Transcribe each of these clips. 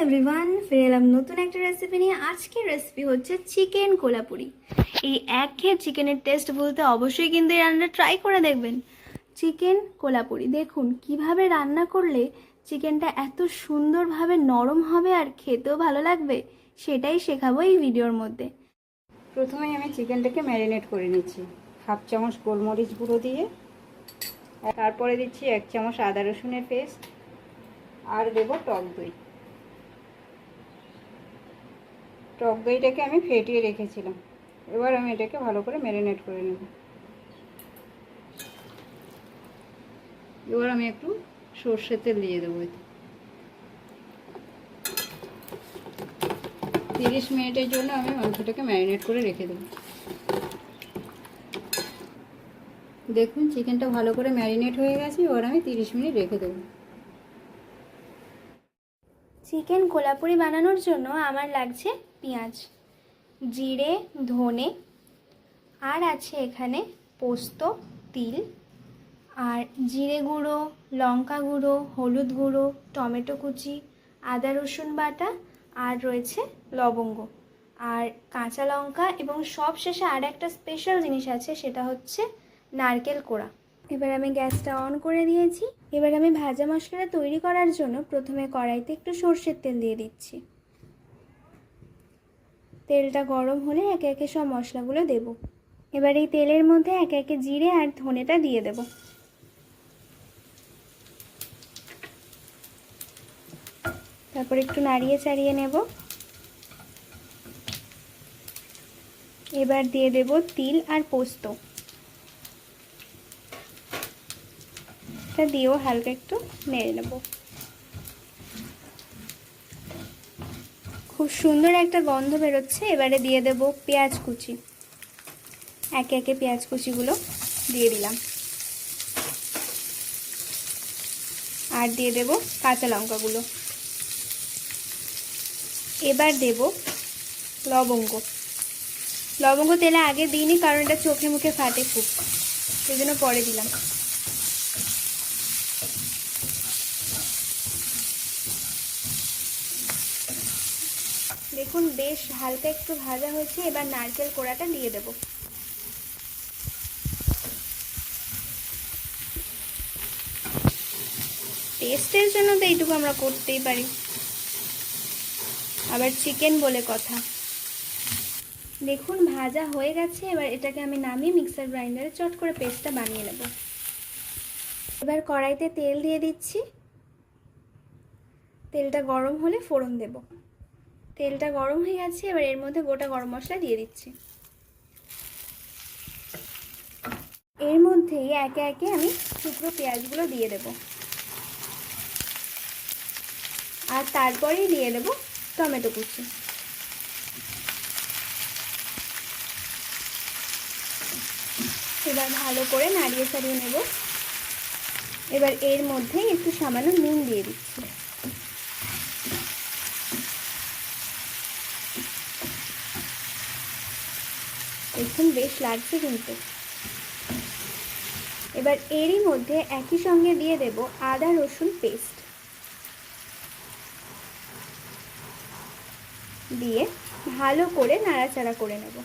Everyone, ফিরে এলাম নতুন একটা রেসিপি নিয়ে। আজকের রেসিপি হচ্ছে চিকেন কোলাপুরি। এই একঘেয়ে চিকেনের টেস্ট বলতে অবশ্যই কিন্তু এই রান্নাটা ট্রাই করে দেখবেন। চিকেন কোলাপুরি দেখুন কিভাবে রান্না করলে চিকেনটা এত সুন্দরভাবে নরম হবে আর খেতেও ভালো লাগবে, সেটাই শেখাবো এই ভিডিওর মধ্যে। প্রথমেই আমি চিকেনটাকে ম্যারিনেট করে নিচ্ছি হাফ চামচ গোলমরিচ গুঁড়ো দিয়ে। তারপরে দিচ্ছি 1 চামচ আদা রসুনের পেস্ট আর দেব টক দই। টক দইটাকে আমি ফেটিয়ে রেখেছিলাম। এবার আমি এটাকে ভালো করে ম্যারিনেট করে নেব। এবার আমি একটু সর্ষের তেল দিয়ে দেবো। 30 মিনিটের জন্য আমি মাংসটাকে ম্যারিনেট করে রেখে দেবো। দেখুন চিকেনটা ভালো করে ম্যারিনেট হয়ে গেছে। এবার আমি 30 মিনিট রেখে দেবো। চিকেন কোলাপুরি বানানোর জন্য আমার লাগছে পেঁয়াজ, জিরে, ধনে, আর আছে এখানে পোস্ত, তিল, আর জিরে গুঁড়ো, লঙ্কা গুঁড়ো, হলুদ গুঁড়ো, টমেটো কুচি, আদা রসুন বাটা, আর রয়েছে লবঙ্গ আর কাঁচা লঙ্কা, এবং সব শেষে আর একটা স্পেশাল জিনিস আছে, সেটা হচ্ছে নারকেল কোড়া। এবার আমি গ্যাসটা অন করে দিয়েছি। এবার আমি ভাজা মশলাটা তৈরি করার জন্য প্রথমে কড়াইতে একটু সর্ষের তেল দিয়ে দিচ্ছি। তেলটা গরম হলে একে একে সব মশলাগুলো দেব। এবার এই তেলের মধ্যে একে একে জিরে আর ধনেটা দিয়ে দেব। তারপর একটু নাড়িয়ে চাড়িয়ে নেব। এবার দিয়ে দেব তিল আর পোস্ত। এটা দিয়েও হালকা একটু নেড়ে নেব। খুব সুন্দর একটা গন্ধ বেরোচ্ছে। এবারে দিয়ে দেব পেঁয়াজ কুচি। একে একে পেঁয়াজ কুচিগুলো দিয়ে দিলাম। আর দিয়ে দেব কাঁচা লঙ্কাগুলো। এবার দেব লবঙ্গ। লবঙ্গ তেলে আগে দিইনি, কারণ এটা চোখে মুখে ফাটে খুব, সেই জন্য পরে দিলাম। দেখুন বেশ হালকা একটু ভাজা হয়েছে। এবার নারকেল কোড়াটা দিয়ে দেব। টেস্টের জন্য তো এইটুকু আমরা করতেই পারি, আবার চিকেন বলে কথা। দেখুন ভাজা হয়ে গেছে। এবার এটাকে আমি নামিয়ে মিক্সার গ্রাইন্ডারে চট করে পেস্টটা বানিয়ে নেব। এবার কড়াইতে তেল দিয়ে দিচ্ছি। তেলটা গরম হলে ফোড়ন দেব। তেলটা গরম হয়ে গেছে। এবার এর মধ্যে গোটা গরম মশলা দিয়ে দিচ্ছি। এর মধ্যেই একে একে আমি টুকরো পেঁয়াজগুলো দিয়ে দেব। আর তারপরেই দিয়ে দেব টমেটো কুচি। এবার ভালো করে নাড়িয়ে চাড়িয়ে নেব। এবার এর মধ্যে একটু সামান্য নুন দিয়ে দিচ্ছি। দেখুন বেশ লাগছে কিন্তু। এবার এরই মধ্যে একই সঙ্গে দিয়ে দেব আদা রসুন পেস্ট, দিয়ে ভালো করে নাড়াচাড়া করে নেব।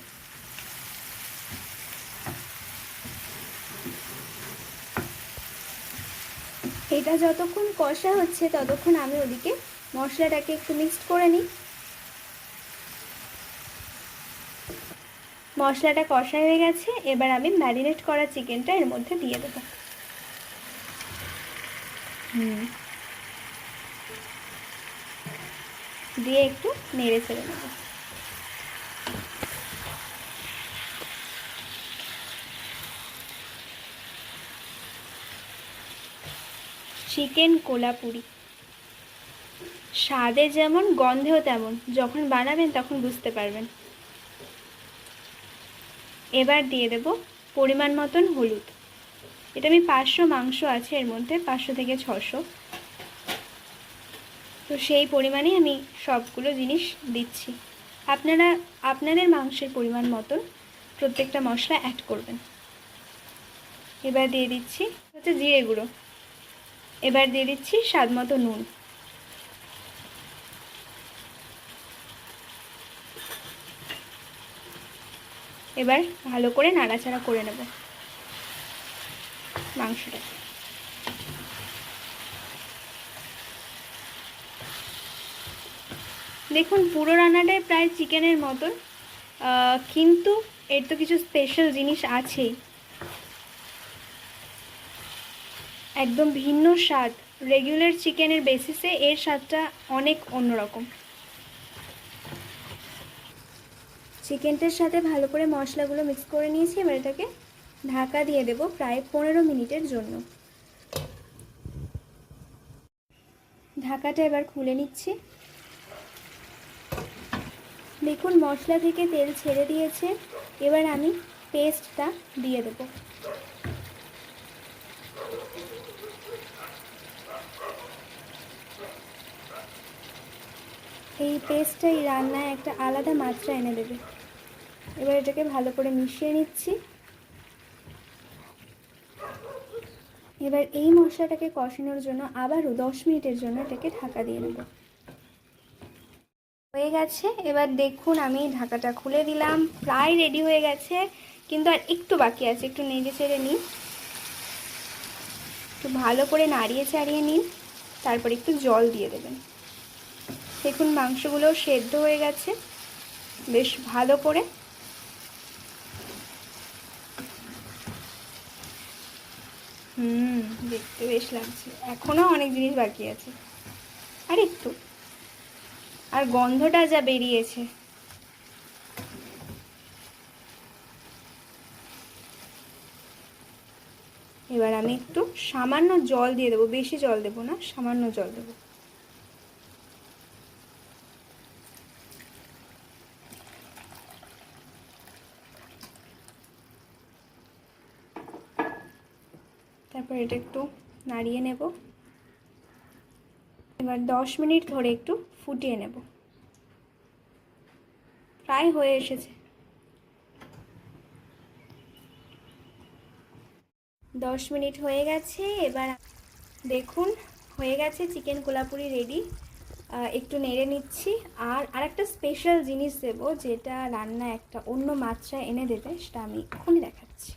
এটা যতক্ষণ কষা হচ্ছে ততক্ষণ আমি ওদিকে মশলাটাকে একটু মিক্সড করে নিই। মশলাটা কষা হয়ে গেছে। এবার আমি ম্যারিনেট করা চিকেনটা এর মধ্যে দিয়ে দেব। দিয়ে একটু নেড়ে ছেড়ে নেব। চিকেন কোলাপুরি স্বাদে যেমন গন্ধেও তেমন। যখন বানাবেন তখন বুঝতে পারবেন। এবার দিয়ে দেব পরিমাণ মতন হলুদ। এটা আমি 500 মাংস আছে, এর মধ্যে 500 থেকে 600, তো সেই পরিমাণেই আমি সবগুলো জিনিস দিচ্ছি। আপনারা আপনাদের মাংসের পরিমাণ মতন প্রত্যেকটা মশলা অ্যাড করবেন। এবার দিয়ে দিচ্ছি হচ্ছে জিরে গুঁড়ো। এবার দিয়ে দিচ্ছি স্বাদ মতো নুন। এবার ভালো করে নাড়াচাড়া করে নেব মাংসটাকে। দেখুন পুরো রান্নাটাই প্রায় চিকেনের মতন, কিন্তু এর তো কিছু স্পেশাল জিনিস আছেই, একদম ভিন্ন স্বাদ। রেগুলার চিকেনের বেসিসে এর স্বাদটা অনেক অন্যরকম। চিকেনটার সাথে ভালো করে মশলাগুলো মিক্স করে নিয়েছি। এবার এটাকে ঢাকা দিয়ে দেব প্রায় 15 মিনিটের জন্য। ঢাকাটা এবার খুলে নিচ্ছি। দেখুন মশলা থেকে তেল ছেড়ে দিয়েছে। এবার আমি পেস্টটা দিয়ে দেব। এই পেস্টটা এই রান্নায় একটা আলাদা মাত্রা এনে দেবে। এবার এটাকে ভালো করে মিশিয়ে নিচ্ছি। এবার এই মশলাটাকে কষানোর জন্য আবারও 10 মিনিটের জন্য এটাকে ঢাকা দিয়ে নেব। হয়ে গেছে। এবার দেখুন আমি ঢাকাটা খুলে দিলাম, প্রায় রেডি হয়ে গেছে, কিন্তু আর একটু বাকি আছে। একটু নেড়ে চেড়ে নিন, একটু ভালো করে নাড়িয়ে চাড়িয়ে নিন, তারপর একটু জল দিয়ে দেবেন। দেখুন মাংসগুলো সেদ্ধ হয়ে গেছে বেশ ভালো করে। দেখতে বেশ লাগছে। এখনো অনেক জিনিস বাকি আছে, আর একটু, আর গন্ধটা যা বেরিয়েছে। এবার আমি একটু সামান্য জল দিয়ে দেবো, বেশি জল দেবো না, সামান্য জল দেবো। তারপর এটা একটু নাড়িয়ে নেব। এবার 10 মিনিট ধরে একটু ফুটিয়ে নেব। প্রায় হয়ে এসেছে। 10 মিনিট হয়ে গেছে। এবার দেখুন হয়ে গেছে, চিকেন কোলাপুরি রেডি। একটু নেড়ে নিচ্ছি। আর আরেকটা স্পেশাল জিনিস দেবো, যেটা রান্না একটা অন্য মাত্রায় এনে দেবে, সেটা আমি এক্ষুনি দেখাচ্ছি।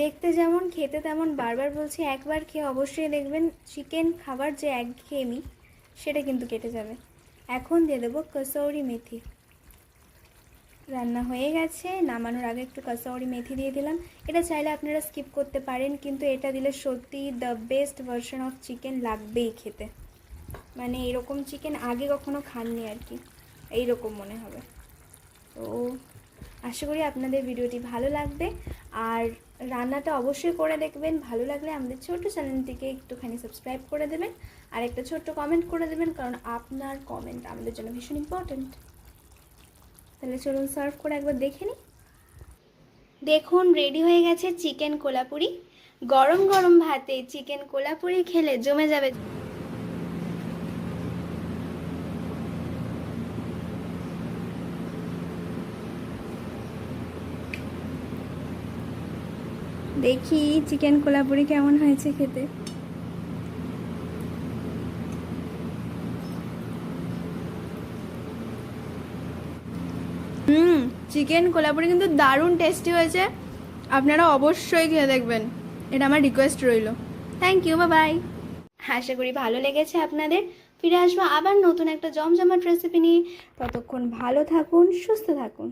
দেখতে যেমন খেতে তেমন, বারবার বলছি একবার খেয়ে অবশ্যই দেখবেন চিকেন খাবার যে একঘেয়েমি সেটা কিন্তু কেটে যাবে। এখন দিয়ে দেবো কসৌরি মেথি। রান্না হয়ে গেছে, নামানোর আগে একটু কসৌরি মেথি দিয়ে দিলাম। এটা চাইলে আপনারা স্কিপ করতে পারেন, কিন্তু এটা দিলে সত্যি the best version of chicken লাগবেই খেতে। মানে এরকম চিকেন আগে কখনো খাননি আর কি, এইরকম মনে হবে। তো আশা করি আপনাদের ভিডিওটি ভালো লাগবে, আর রান্নাটা অবশ্যই করে দেখবেন। ভালো লাগলে আমাদের ছোট্ট চ্যানেলটিকে একটুখানি সাবস্ক্রাইব করে দেবেন, আর একটা ছোট্ট কমেন্ট করে দেবেন, কারণ আপনার কমেন্ট আমাদের জন্য ভীষণ ইম্পর্ট্যান্ট। তাহলে চলুন সার্ভ করে একবার দেখে নিই। দেখুন রেডি হয়ে গেছে চিকেন কোলাপুরি। গরম গরম ভাতে চিকেন কোলাপুরি খেলে জমে যাবে। দেখি চিকেন কোলাপুরি কেমন হয়েছে খেতে। চিকেন কোলাপুরি কিন্তু দারুণ টেস্টি হয়েছে। আপনারা অবশ্যই খেয়ে দেখবেন, এটা আমার রিকোয়েস্ট রইল। Thank you, by. আশা করি ভালো লেগেছে আপনাদের। ফিরে আসবো আবার নতুন একটা জমজমাট রেসিপি নিয়ে। ততক্ষণ ভালো থাকুন, সুস্থ থাকুন।